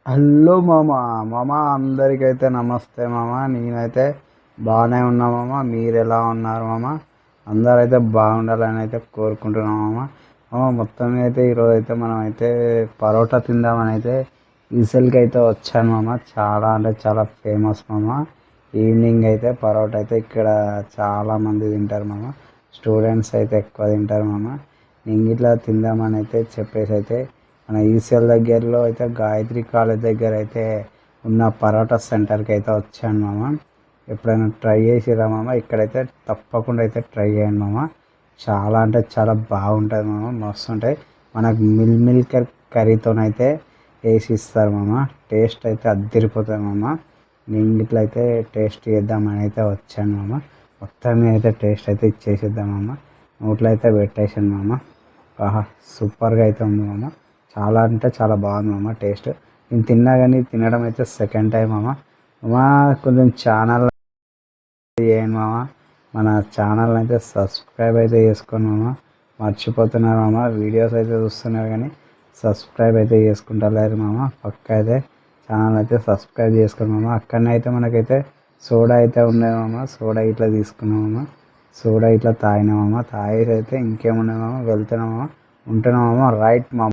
Hello మామ. మామ అందరికైతే నమస్తే మామ. నేనైతే బాగానే ఉన్నా మామ. మీరు ఎలా ఉన్నారు మామ? అందరైతే బాగుండాలని అయితే కోరుకుంటున్నాం మామ. మామ మొత్తం మీద అయితే ఈరోజు అయితే మనం అయితే పరోటా తిందామని అయితే ఈసెల్కి అయితే వచ్చాను మామ. చాలా అంటే చాలా ఫేమస్ మామ. ఈవినింగ్ అయితే పరోటా అయితే ఇక్కడ చాలామంది తింటారు మామ. స్టూడెంట్స్ అయితే ఎక్కువ తింటారు మామ. నేను ఇట్లా తిందామని అయితే చెప్పేసి అయితే మన ఈసీఎల్ దగ్గరలో అయితే గాయత్రి కాలేజ్ దగ్గర అయితే ఉన్న పరోటా సెంటర్కి అయితే వచ్చాను మామ. ఎప్పుడైనా ట్రై చేసిరా మామ? ఇక్కడైతే తప్పకుండా అయితే ట్రై చేయండి మామ. చాలా అంటే చాలా బాగుంటుంది మామ. మస్తు ఉంటాయి. మనకు మిల్క్ కర్రీతోనైతే వేసి ఇస్తారు మామ. టేస్ట్ అయితే అద్దరిపోతుంది మామ. నేను ఇట్లా అయితే టేస్ట్ చేద్దామని అయితే వచ్చాను మామ. మొత్తం అయితే టేస్ట్ అయితే ఇచ్చేసిద్దాం మామ. నోట్లో అయితే పెట్టేసాను మామ. ఆహా, సూపర్గా అయితే ఉంది మామ. చాలా అంటే చాలా బాగుంది మామ టేస్ట్. నేను తిన్నా కానీ తినడం అయితే సెకండ్ టైం మామ. మామ కొంచెం ఛానల్ చేయండి మామ. మన ఛానల్ అయితే సబ్స్క్రైబ్ అయితే చేసుకోండి మామ. మర్చిపోతున్నారు మామ. వీడియోస్ అయితే చూస్తున్నారు కానీ సబ్స్క్రైబ్ అయితే చేసుకుంటలేరు మామ. పక్క అయితే ఛానల్ అయితే సబ్స్క్రైబ్ చేసుకోండి మామ. అక్కడనే అయితే మనకైతే సోడా అయితే ఉన్నాయి మామ. సోడా ఇట్లా తీసుకున్నాం మామ. సోడా ఇట్లా తాగినామమ్మ. తాగేసి అయితే ఇంకేమున్నాయి మామ, వెళ్తున్నామమ్మ, ఉంటున్నామమ్మ. రైట్ మామ.